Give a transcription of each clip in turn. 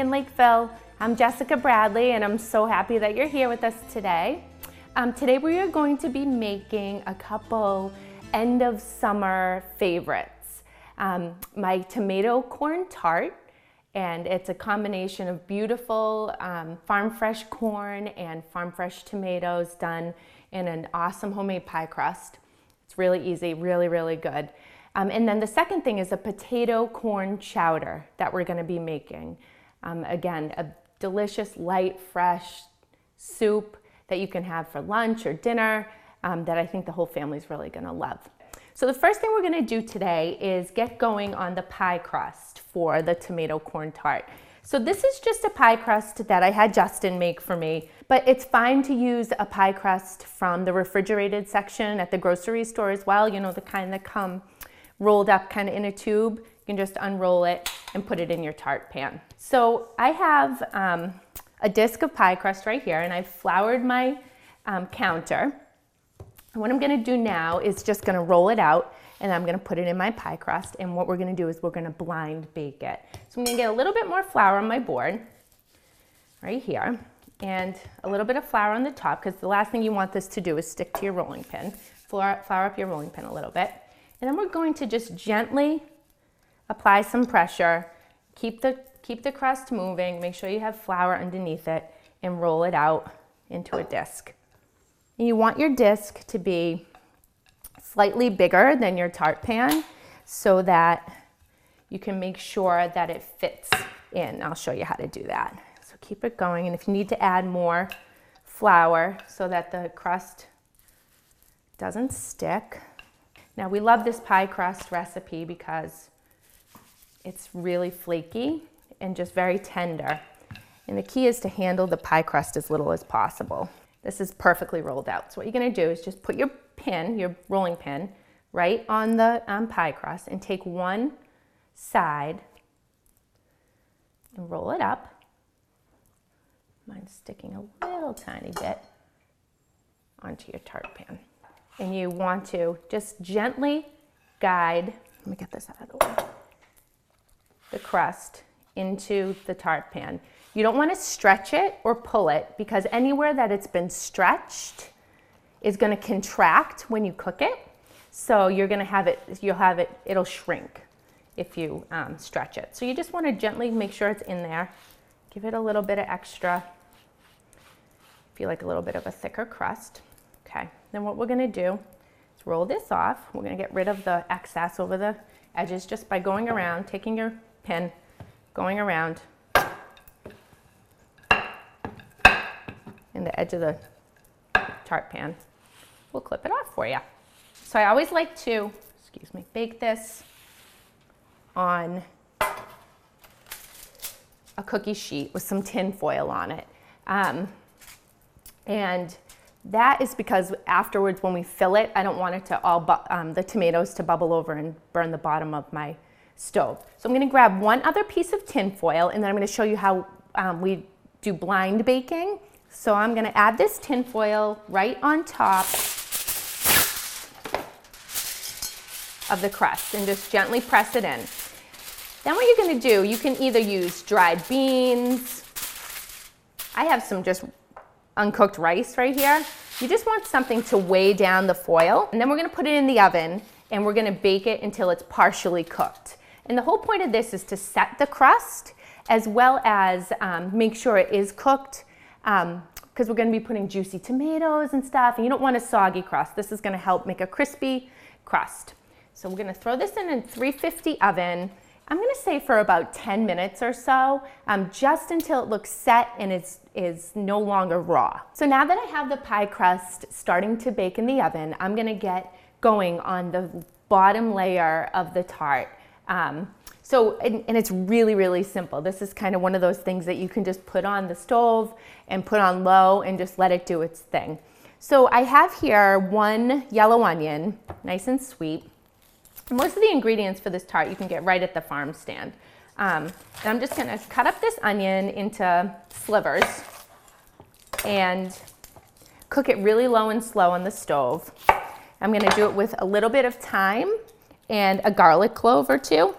in Lakeville. I'm Jessica Bradley, and I'm so happy that you're here with us today. Today we are going to be making a couple end of summer favorites. My tomato corn tart, and it's a combination of beautiful farm fresh corn and farm fresh tomatoes done in an awesome homemade pie crust. It's really easy, really, really good. And then the second thing is a potato corn chowder that we're gonna be making. Again, a delicious, light, fresh soup that you can have for lunch or dinner that I think the whole family's really gonna love. So the first thing we're gonna do today is get going on the pie crust for the tomato corn tart. So this is just a pie crust that I had Justin make for me, but it's fine to use a pie crust from the refrigerated section at the grocery store as well, you know, the kind that come rolled up kind of in a tube. You can just unroll it and put it in your tart pan. So I have a disc of pie crust right here, and I've floured my counter. And what I'm gonna do now is just gonna roll it out, and I'm gonna put it in my pie crust, and what we're gonna do is we're gonna blind bake it. So I'm gonna get a little bit more flour on my board, right here, and a little bit of flour on the top, because the last thing you want this to do is stick to your rolling pin. Flour up your rolling pin a little bit. And then we're going to just gently apply some pressure, keep the crust moving, make sure you have flour underneath it, and roll it out into a disc. And you want your disc to be slightly bigger than your tart pan so that you can make sure that it fits in. I'll show you how to do that. So keep it going, and if you need to add more flour so that the crust doesn't stick. Now we love this pie crust recipe because it's really flaky and just very tender. And the key is to handle the pie crust as little as possible. This is perfectly rolled out. So what you're gonna do is just put your pin, your rolling pin, right on the pie crust and take one side and roll it up. Mine's sticking a little tiny bit onto your tart pan. And you want to just gently guide, let me get this out of the way, the crust into the tart pan. You don't want to stretch it or pull it, because anywhere that it's been stretched is going to contract when you cook it. So you're going to have it, it'll shrink if you stretch it. So you just want to gently make sure it's in there. Give it a little bit of extra, if you like a little bit of a thicker crust. Okay, then what we're gonna do is roll this off. We're gonna get rid of the excess over the edges just by going around, taking your pin, going around in the edge of the tart pan. We'll clip it off for you. So I always like to, bake this on a cookie sheet with some tin foil on it. And that is because afterwards when we fill it, I don't want it to all, the tomatoes to bubble over and burn the bottom of my stove. So I'm gonna grab one other piece of tin foil, and then I'm gonna show you how we do blind baking. So I'm gonna add this tin foil right on top of the crust and just gently press it in. Then what you're gonna do, you can either use dried beans. I have some just uncooked rice right here. You just want something to weigh down the foil, and then we're gonna put it in the oven and we're gonna bake it until it's partially cooked. And the whole point of this is to set the crust as well as make sure it is cooked, because we're gonna be putting juicy tomatoes and stuff, and you don't want a soggy crust. This is gonna help make a crispy crust. So we're gonna throw this in a 350 oven. I'm gonna say for about 10 minutes or so, just until it looks set and is no longer raw. So now that I have the pie crust starting to bake in the oven, I'm gonna get going on the bottom layer of the tart. And it's really, really simple. This is kind of one of those things that you can just put on the stove and put on low and just let it do its thing. So I have here one yellow onion, nice and sweet. Most of the ingredients for this tart you can get right at the farm stand. And I'm just gonna cut up this onion into slivers and cook it really low and slow on the stove. I'm gonna do it with a little bit of thyme and a garlic clove or two,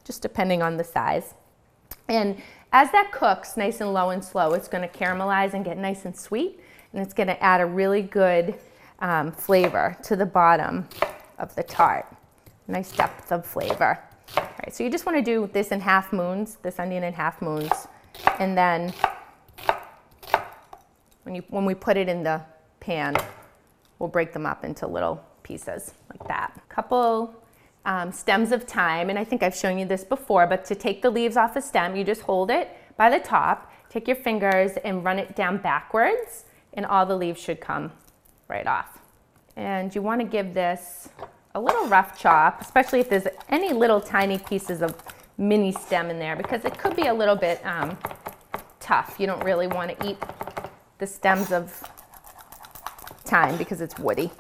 just depending on the size. And As that cooks nice and low and slow, it's going to caramelize and get nice and sweet, and it's going to add a really good flavor to the bottom of the tart. Nice depth of flavor. All right, so you just want to do this in half moons, this onion in half moons, and then when we put it in the pan, we'll break them up into little pieces like that. A couple stems of thyme, and I think I've shown you this before, but to take the leaves off the stem, you just hold it by the top, take your fingers and run it down backwards, and all the leaves should come right off. And you want to give this a little rough chop, especially if there's any little tiny pieces of mini stem in there, because it could be a little bit tough. You don't really want to eat the stems of thyme because it's woody.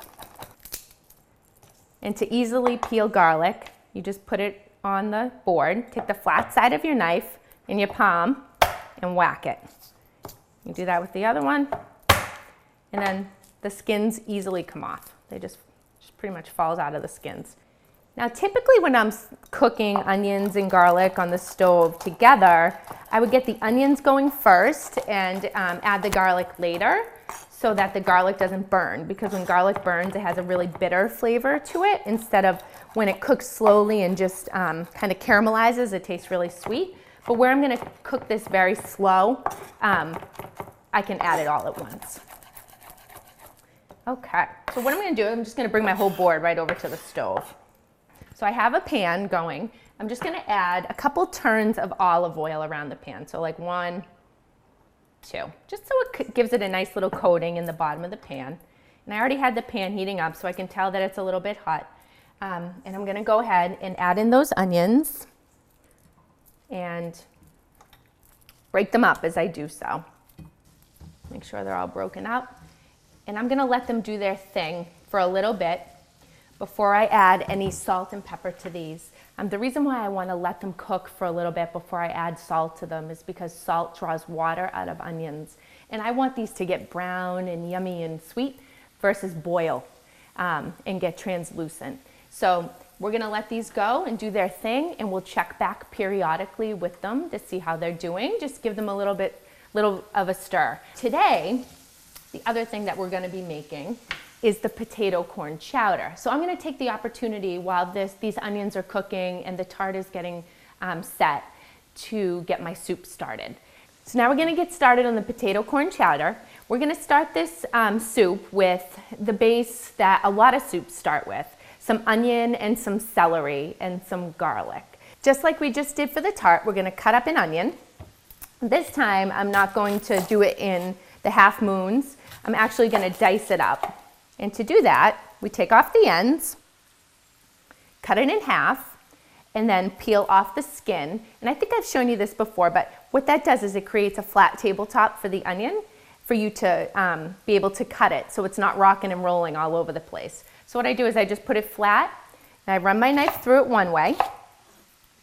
And to easily peel garlic, you just put it on the board, take the flat side of your knife in your palm and whack it. You do that with the other one, and then the skins easily come off. They just pretty much falls out of the skins. Now typically when I'm cooking onions and garlic on the stove together, I would get the onions going first and add the garlic later so that the garlic doesn't burn, because when garlic burns it has a really bitter flavor to it, instead of when it cooks slowly and just kind of caramelizes, it tastes really sweet. But where I'm going to cook this very slow, I can add it all at once. Okay, so what I'm going to do, I'm just going to bring my whole board right over to the stove. So I have a pan going. I'm just going to add a couple turns of olive oil around the pan. So like 1, 2, just so it gives it a nice little coating in the bottom of the pan. And I already had the pan heating up, so I can tell that it's a little bit hot. And I'm going to go ahead and add in those onions and break them up as I do so. Make sure they're all broken up. And I'm going to let them do their thing for a little bit before I add any salt and pepper to these. The reason why I want to let them cook for a little bit before I add salt to them is because salt draws water out of onions. And I want these to get brown and yummy and sweet versus boil and get translucent. So we're going to let these go and do their thing, and we'll check back periodically with them to see how they're doing. Just give them a little of a stir. Today, the other thing that we're going to be making is the potato corn chowder. So I'm going to take the opportunity while these onions are cooking and the tart is getting set to get my soup started. So now we're going to get started on the potato corn chowder. We're going to start this soup with the base that a lot of soups start with: some onion and some celery and some garlic. Just like we just did for the tart, we're going to cut up an onion. This time I'm not going to do it in the half moons. I'm actually going to dice it up. And to do that, we take off the ends, cut it in half, and then peel off the skin. And I think I've shown you this before, but what that does is it creates a flat tabletop for the onion for you to be able to cut it so it's not rocking and rolling all over the place. So what I do is I just put it flat, and I run my knife through it one way,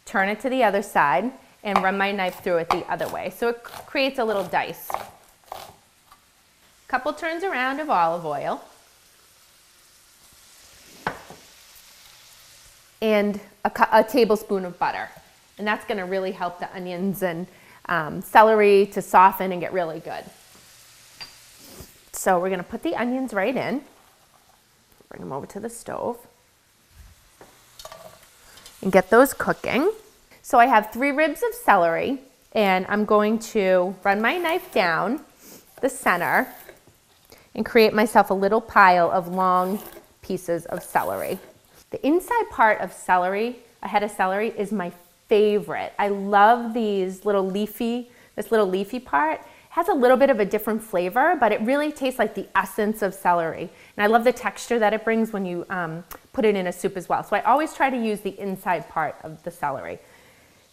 turn it to the other side, and run my knife through it the other way. So it creates a little dice. Couple turns around of olive oil. And a tablespoon of butter. And that's going to really help the onions and celery to soften and get really good. So we're going to put the onions right in. Bring them over to the stove. And get those cooking. So I have 3 ribs of celery, and I'm going to run my knife down the center and create myself a little pile of long pieces of celery. The inside part of celery, a head of celery, is my favorite. I love this little leafy part. It has a little bit of a different flavor, but it really tastes like the essence of celery. And I love the texture that it brings when you put it in a soup as well. So I always try to use the inside part of the celery.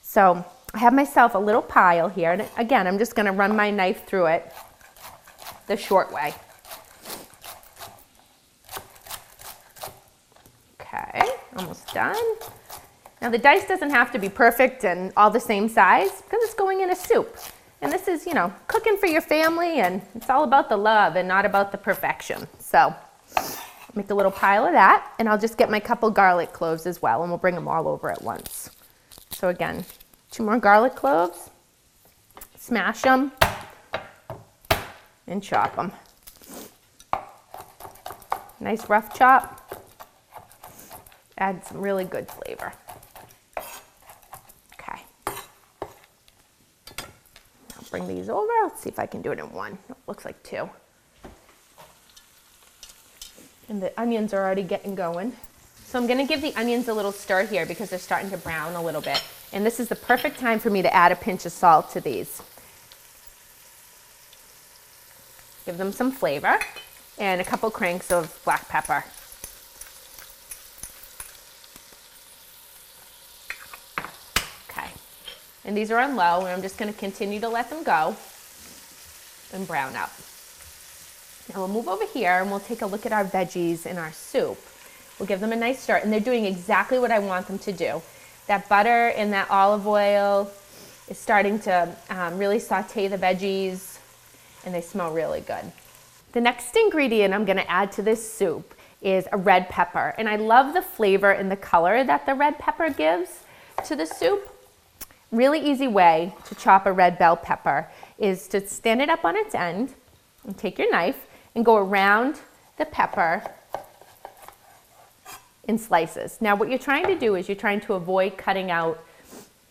So I have myself a little pile here. And again, I'm just going to run my knife through it the short way. Okay, almost done. Now the dice doesn't have to be perfect and all the same size because it's going in a soup. And this is, cooking for your family, and it's all about the love and not about the perfection. So make a little pile of that, and I'll just get my couple garlic cloves as well, and we'll bring them all over at once. So again, 2 more garlic cloves. smash them and chop them. Nice rough chop. Add some really good flavor. Okay. I'll bring these over. Let's see if I can do it in one. It looks like two. And the onions are already getting going. So I'm gonna give the onions a little stir here because they're starting to brown a little bit. And this is the perfect time for me to add a pinch of salt to these. Give them some flavor and a couple cranks of black pepper. Okay, and these are on low, and I'm just gonna continue to let them go and brown up. Now we'll move over here and we'll take a look at our veggies in our soup. We'll give them a nice stir, and they're doing exactly what I want them to do. That butter and that olive oil is starting to really saute the veggies, and they smell really good. The next ingredient I'm gonna add to this soup is a red pepper, and I love the flavor and the color that the red pepper gives to the soup. Really easy way to chop a red bell pepper is to stand it up on its end and take your knife and go around the pepper in slices. Now what you're trying to do is you're trying to avoid cutting out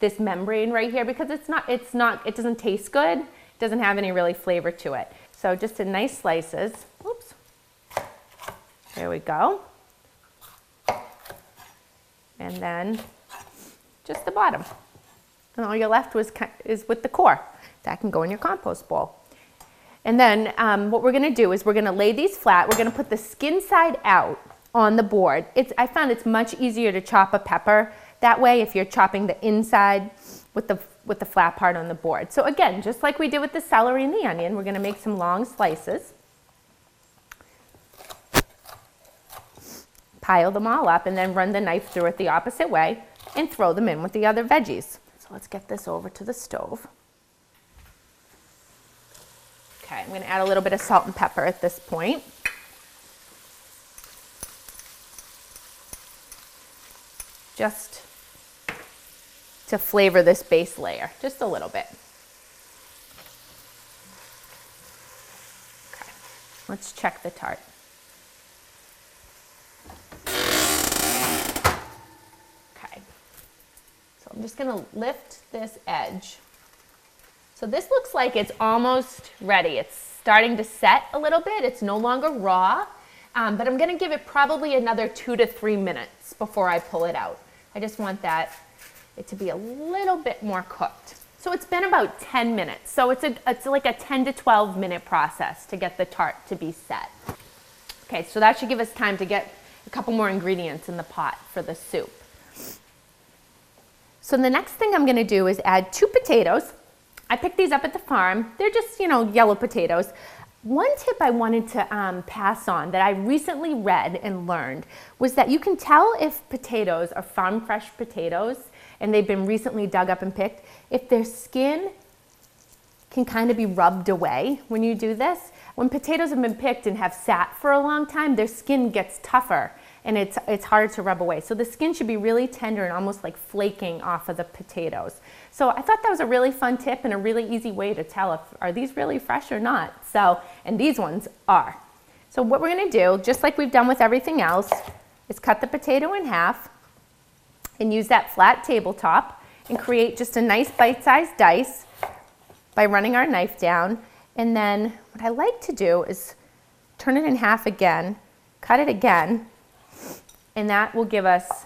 this membrane right here because it doesn't taste good. It doesn't have any really flavor to it. So just in nice slices. Oops. There we go. And then just the bottom. And all you're left is with the core. That can go in your compost bowl. And then what we're gonna do is we're gonna lay these flat. We're gonna put the skin side out on the board. I found it's much easier to chop a pepper that way if you're chopping the inside with the flat part on the board. So again, just like we did with the celery and the onion, we're gonna make some long slices. Pile them all up and then run the knife through it the opposite way and throw them in with the other veggies. So let's get this over to the stove. Okay, I'm gonna add a little bit of salt and pepper at this point. Just to flavor this base layer, just a little bit. Okay, let's check the tart. Okay, so I'm just gonna lift this edge. So this looks like it's almost ready. It's starting to set a little bit. It's no longer raw, but I'm gonna give it probably another 2 to 3 minutes before I pull it out. I just want it to be a little bit more cooked. So it's been about 10 minutes. So it's like a 10 to 12 minute process to get the tart to be set. Okay, so that should give us time to get a couple more ingredients in the pot for the soup. So the next thing I'm gonna do is add 2 potatoes. I picked these up at the farm. They're just, yellow potatoes. One tip I wanted to pass on that I recently read and learned was that you can tell if potatoes are farm fresh potatoes and they've been recently dug up and picked, if their skin can kind of be rubbed away when you do this. When potatoes have been picked and have sat for a long time, their skin gets tougher and it's harder to rub away. So the skin should be really tender and almost like flaking off of the potatoes. So I thought that was a really fun tip and a really easy way to tell if are these really fresh or not. So, and these ones are. So what we're gonna do, just like we've done with everything else, is cut the potato in half and use that flat tabletop and create just a nice bite-sized dice by running our knife down. And then what I like to do is turn it in half again, cut it again, and that will give us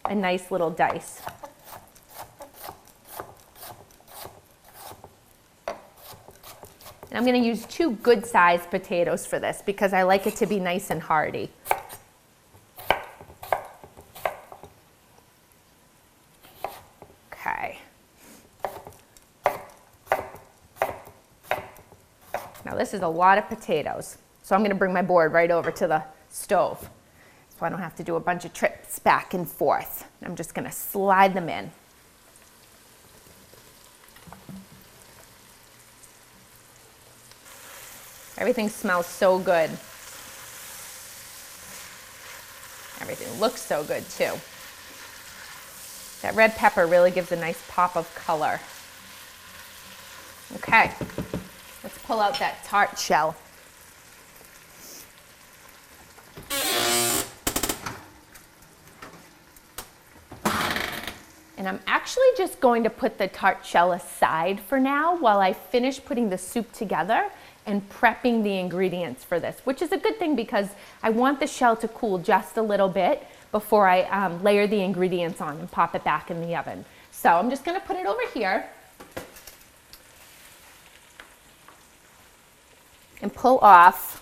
a nice little dice. And I'm gonna use 2 good-sized potatoes for this because I like it to be nice and hearty. Okay. Now this is a lot of potatoes, so I'm gonna bring my board right over to the stove so I don't have to do a bunch of trips back and forth. I'm just gonna slide them in. Everything smells so good. Everything looks so good too. That red pepper really gives a nice pop of color. Okay, let's pull out that tart shell. And I'm actually just going to put the tart shell aside for now while I finish putting the soup together and prepping the ingredients for this, which is a good thing because I want the shell to cool just a little bit before I layer the ingredients on and pop it back in the oven. So I'm just gonna put it over here and pull off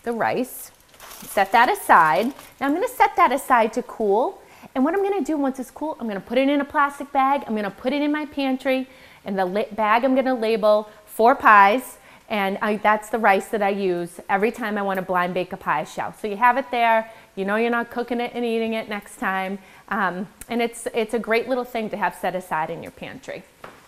the rice. Set that aside. Now I'm gonna set that aside to cool. And what I'm gonna do once it's cool, I'm gonna put it in a plastic bag. I'm gonna put it in my pantry. And the bag I'm gonna label 4 pies. And that's the rice that I use every time I wanna blind bake a pie shell. So you have it there. You know you're not cooking it and eating it next time. And it's a great little thing to have set aside in your pantry.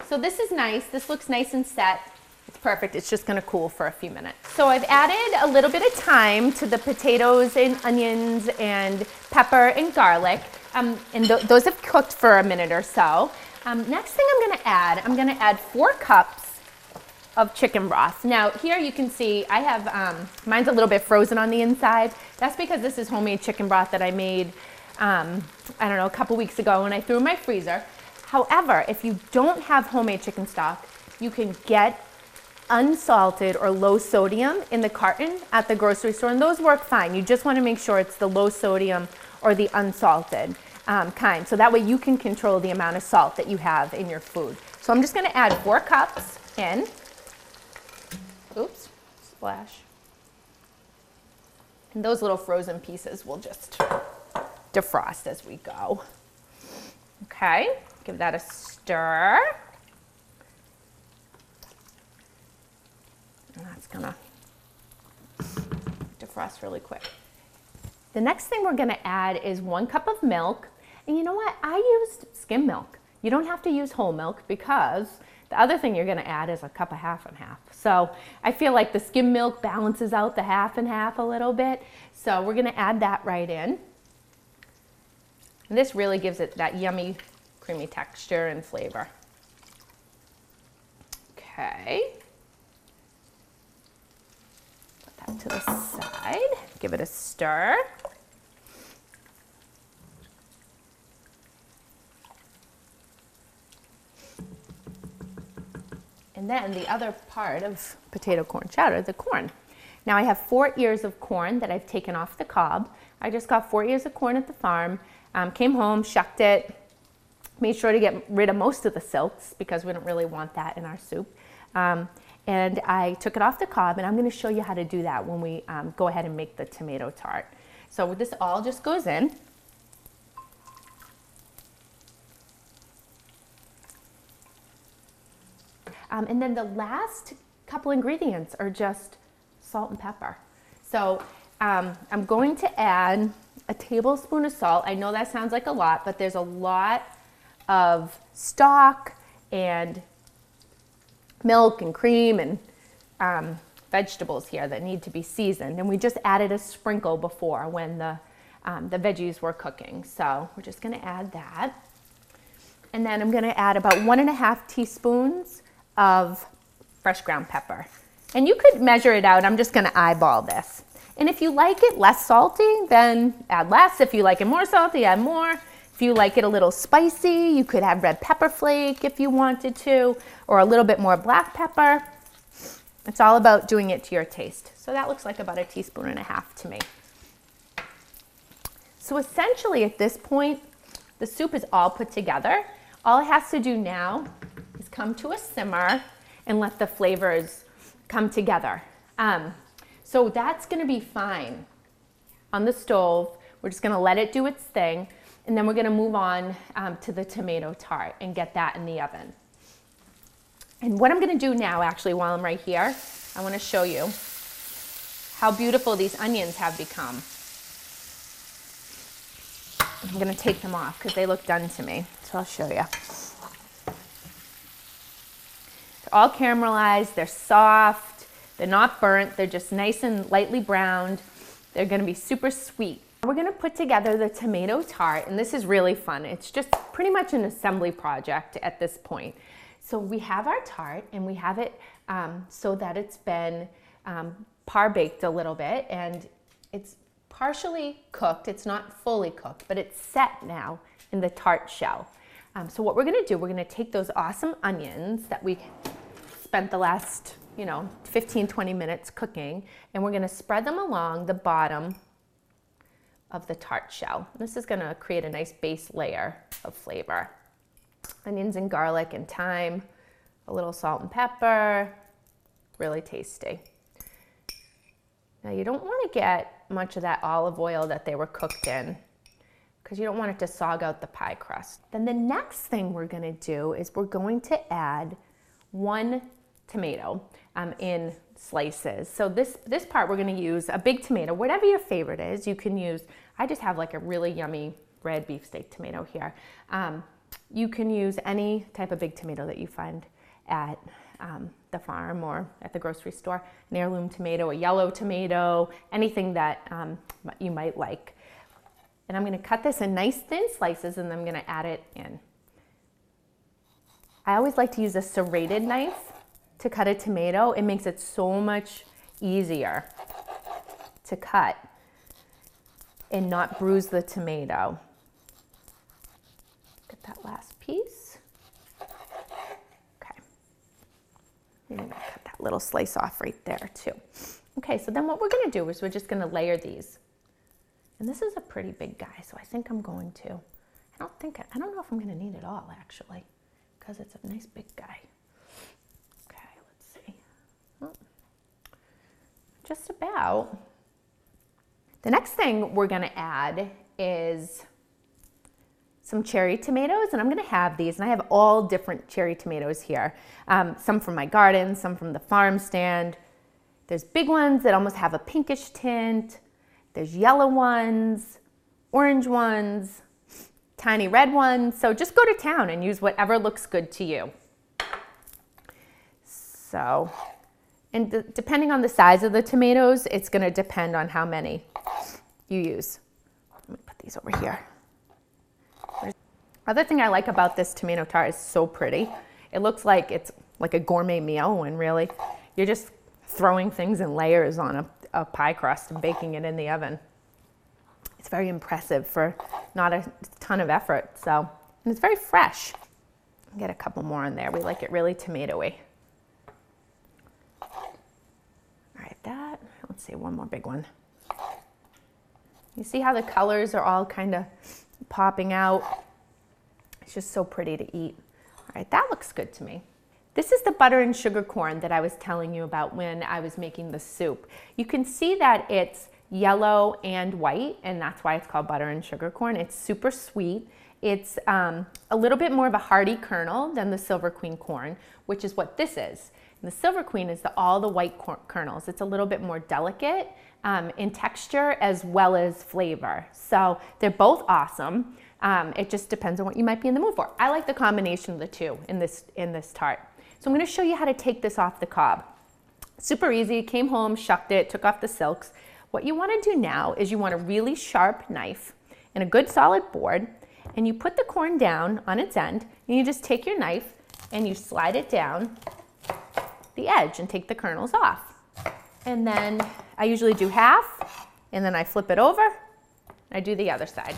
So this is nice. This looks nice and set. It's perfect. It's just gonna cool for a few minutes. So I've added a little bit of thyme to the potatoes and onions and pepper and garlic. And those have cooked for a minute or so. Next thing I'm gonna add 4 cups of chicken broth. Now here you can see I have, mine's a little bit frozen on the inside. That's because this is homemade chicken broth that I made, I don't know, a couple weeks ago and I threw in my freezer. However, if you don't have homemade chicken stock, you can get unsalted or low sodium in the carton at the grocery store, and those work fine. You just want to make sure it's the low sodium or the unsalted kind, so that way you can control the amount of salt that you have in your food. So I'm just going to add 4 cups in. Oops, splash. And those little frozen pieces will just defrost as we go. Okay, give that a stir. And that's gonna defrost really quick. The next thing we're gonna add is 1 cup of milk. And you know what? I used skim milk. You don't have to use whole milk because the other thing you're gonna add is a cup of half and half. So I feel like the skim milk balances out the half and half a little bit. So we're gonna add that right in. And this really gives it that yummy, creamy texture and flavor. Okay. To the side, give it a stir. And then the other part of potato corn chowder, the corn. Now I have 4 ears of corn that I've taken off the cob. I just got 4 ears of corn at the farm, came home, shucked it, made sure to get rid of most of the silks because we don't really want that in our soup. And I took it off the cob, and I'm going to show you how to do that when we go ahead and make the tomato tart. So this all just goes in. And then the last couple ingredients are just salt and pepper. So I'm going to add a tablespoon of salt. I know that sounds like a lot, but there's a lot of stock and milk and cream and vegetables here that need to be seasoned. And we just added a sprinkle before when the veggies were cooking. So we're just gonna add that. And then I'm gonna add about 1.5 teaspoons of fresh ground pepper. And you could measure it out. I'm just gonna eyeball this. And if you like it less salty, then add less. If you like it more salty, add more. If you like it a little spicy, you could add red pepper flake if you wanted to, or a little bit more black pepper. It's all about doing it to your taste. So that looks like about 1.5 teaspoons to me. So essentially at this point, the soup is all put together. All it has to do now is come to a simmer and let the flavors come together. So that's gonna be fine on the stove. We're just gonna let it do its thing. And then we're gonna move on to the tomato tart and get that in the oven. And what I'm gonna do now, actually, while I'm right here, I wanna show you how beautiful these onions have become. I'm gonna take them off because they look done to me. So I'll show you. They're all caramelized, they're soft, they're not burnt, they're just nice and lightly browned. They're gonna be super sweet. We're gonna put together the tomato tart, and this is really fun. It's just pretty much an assembly project at this point. So we have our tart, and we have it so that it's been par-baked a little bit, and it's partially cooked. It's not fully cooked, but it's set now in the tart shell. So what we're gonna do, we're gonna take those awesome onions that we spent the last 15-20 minutes cooking, and we're gonna spread them along the bottom of the tart shell. This is gonna create a nice base layer of flavor. Onions and garlic and thyme, a little salt and pepper, really tasty. Now you don't wanna get much of that olive oil that they were cooked in, because you don't want it to sog out the pie crust. Then the next thing we're gonna do is we're going to add 1 tomato in slices. So this part we're gonna use a big tomato, whatever your favorite is. You can use, I just have like a really yummy red beefsteak tomato here. You can use any type of big tomato that you find at the farm or at the grocery store. An heirloom tomato, a yellow tomato, anything that you might like. And I'm gonna cut this in nice thin slices, and then I'm gonna add it in. I always like to use a serrated knife to cut a tomato. It makes it so much easier to cut and not bruise the tomato. Get that last piece. Okay. And I'm gonna cut that little slice off right there too. Okay, so then what we're gonna do is we're just gonna layer these. And this is a pretty big guy, so I think I'm going to. I don't know if I'm gonna need it all actually, because it's a nice big guy. Just about. The next thing we're gonna add is some cherry tomatoes, and I'm gonna have these, and I have all different cherry tomatoes here. Some from my garden, some from the farm stand. There's big ones that almost have a pinkish tint. There's yellow ones, orange ones, tiny red ones. So just go to town and use whatever looks good to you. So, and depending on the size of the tomatoes, it's gonna depend on how many you use. Let me put these over here. Other thing I like about this tomato tart is so pretty. It looks like it's like a gourmet meal when really you're just throwing things in layers on a pie crust and baking it in the oven. It's very impressive for not a ton of effort, so, and it's very fresh. Get a couple more in there. We like it really tomatoey. That. Let's see, one more big one. You see how the colors are all kind of popping out? It's just so pretty to eat. All right, that looks good to me. This is the butter and sugar corn that I was telling you about when I was making the soup. You can see that it's yellow and white, and that's why it's called butter and sugar corn. It's super sweet. It's a little bit more of a hearty kernel than the Silver Queen corn, which is what this is. And the Silver Queen is all the white kernels. It's a little bit more delicate in texture as well as flavor. So they're both awesome. It just depends on what you might be in the mood for. I like the combination of the two in this tart. So I'm gonna show you how to take this off the cob. Super easy, came home, shucked it, took off the silks. What you wanna do now is you want a really sharp knife and a good solid board, and you put the corn down on its end, and you just take your knife and you slide it down the edge and take the kernels off. And then I usually do half, and then I flip it over, and I do the other side.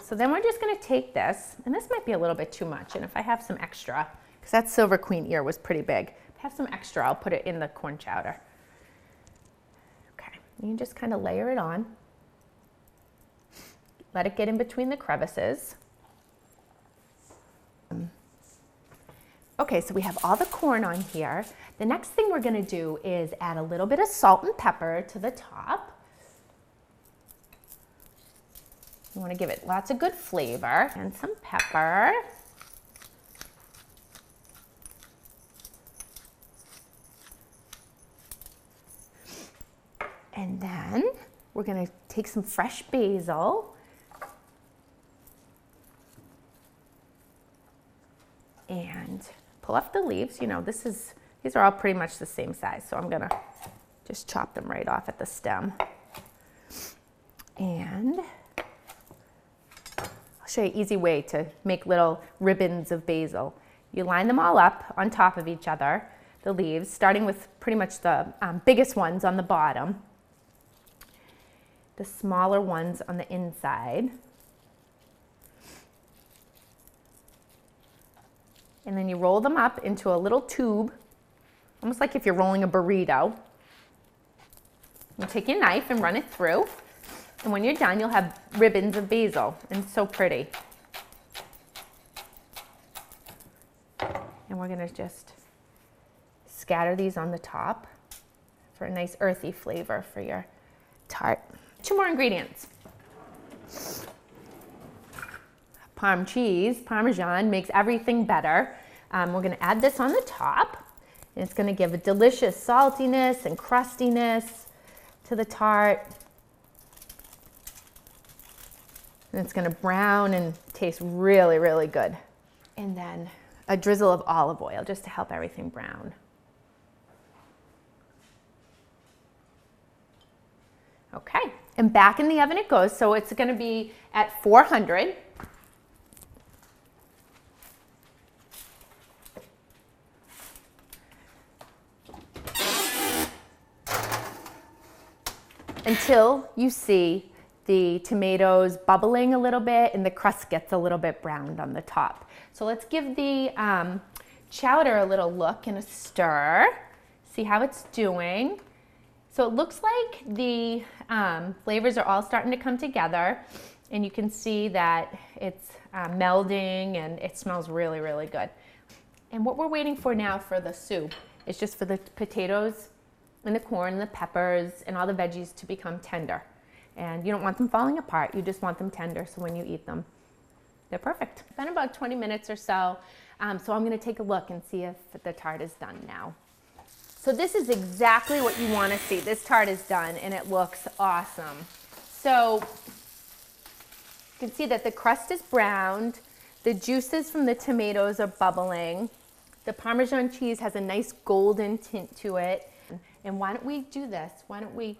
So then we're just gonna take this, and this might be a little bit too much, and if I have some extra, because that Silver Queen ear was pretty big, if I have some extra, I'll put it in the corn chowder. Okay, you just kind of layer it on. Let it get in between the crevices. Okay, so we have all the corn on here. The next thing we're gonna do is add a little bit of salt and pepper to the top. You wanna give it lots of good flavor, and some pepper. And then we're gonna take some fresh basil. And pull off the leaves. You know, these are all pretty much the same size, so I'm gonna just chop them right off at the stem. And I'll show you an easy way to make little ribbons of basil. You line them all up on top of each other, the leaves, starting with pretty much the biggest ones on the bottom, the smaller ones on the inside. And then you roll them up into a little tube, almost like if you're rolling a burrito. You take your knife and run it through. And when you're done, you'll have ribbons of basil, and it's so pretty. And we're gonna just scatter these on the top for a nice earthy flavor for your tart. 2 more ingredients. Parm cheese, Parmesan, makes everything better. We're gonna add this on the top, and it's gonna give a delicious saltiness and crustiness to the tart. And it's gonna brown and taste really, really good. And then a drizzle of olive oil just to help everything brown. Okay, and back in the oven it goes. So it's gonna be at 400. Until you see the tomatoes bubbling a little bit and the crust gets a little bit browned on the top. So let's give the chowder a little look and a stir, see how it's doing. So it looks like the flavors are all starting to come together, and you can see that it's melding and it smells really, really good. And what we're waiting for now for the soup is just for the potatoes and the corn and the peppers and all the veggies to become tender. And you don't want them falling apart, you just want them tender, so when you eat them, they're perfect. It's been about 20 minutes or so, so I'm gonna take a look and see if the tart is done now. So this is exactly what you wanna see. This tart is done and it looks awesome. So you can see that the crust is browned, the juices from the tomatoes are bubbling, the Parmesan cheese has a nice golden tint to it. And why don't we do this? Why don't we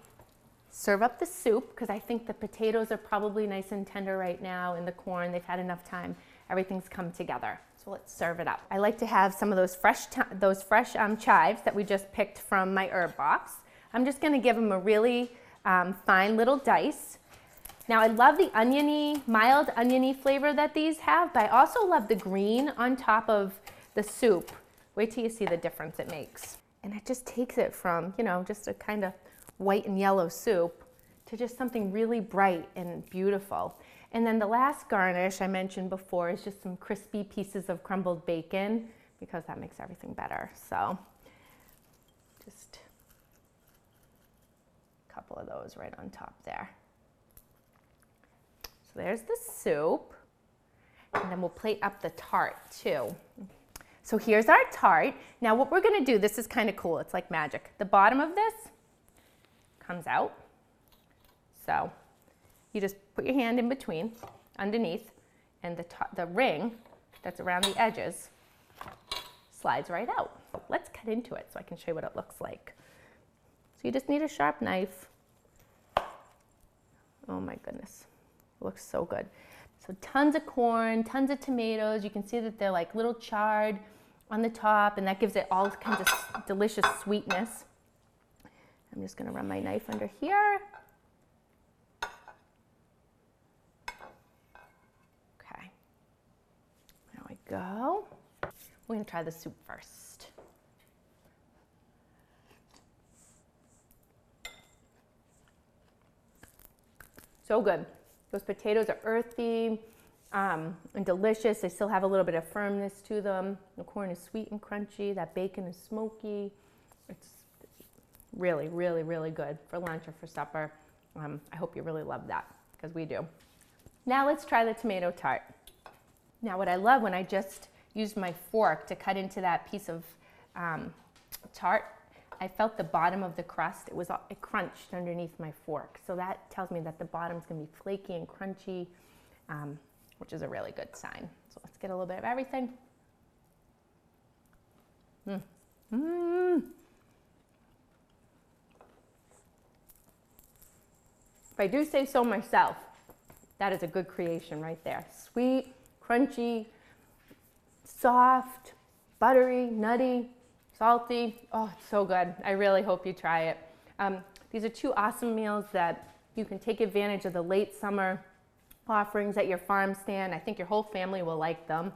serve up the soup, because I think the potatoes are probably nice and tender right now, and the corn, they've had enough time. Everything's come together. So let's serve it up. I like to have some of those fresh chives that we just picked from my herb box. I'm just gonna give them a really fine little dice. Now I love the oniony, mild oniony flavor that these have, but I also love the green on top of the soup. Wait till you see the difference it makes. And it just takes it from, you know, just a kind of white and yellow soup to just something really bright and beautiful. And then the last garnish I mentioned before is just some crispy pieces of crumbled bacon, because that makes everything better. So just a couple of those right on top there. So there's the soup. And then we'll plate up the tart too. So here's our tart. Now what we're gonna do, this is kind of cool, it's like magic. The bottom of this comes out. So you just put your hand in between, underneath, and the ring that's around the edges slides right out. So let's cut into it so I can show you what it looks like. So you just need a sharp knife. Oh my goodness, it looks so good. So tons of corn, tons of tomatoes. You can see that they're like little charred on the top, and that gives it all kinds of delicious sweetness. I'm just gonna run my knife under here. Okay, there we go. We're gonna try the soup first. So good. Those potatoes are earthy and delicious. They still have a little bit of firmness to them. The corn is sweet and crunchy. That bacon is smoky. It's really, really, really good for lunch or for supper. I hope you really love that, because we do. Now let's try the tomato tart. Now what I love, when I just used my fork to cut into that piece of tart, I felt the bottom of the crust. It crunched underneath my fork. So that tells me that the bottom's gonna be flaky and crunchy, which is a really good sign. So let's get a little bit of everything. if I do say so myself, that is a good creation right there. Sweet, crunchy, soft, buttery, nutty, salty. Oh, it's so good. I really hope you try it. These are two awesome meals that you can take advantage of the late summer offerings at your farm stand. I think your whole family will like them.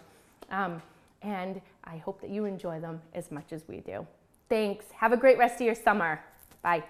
And I hope that you enjoy them as much as we do. Thanks. Have a great rest of your summer. Bye.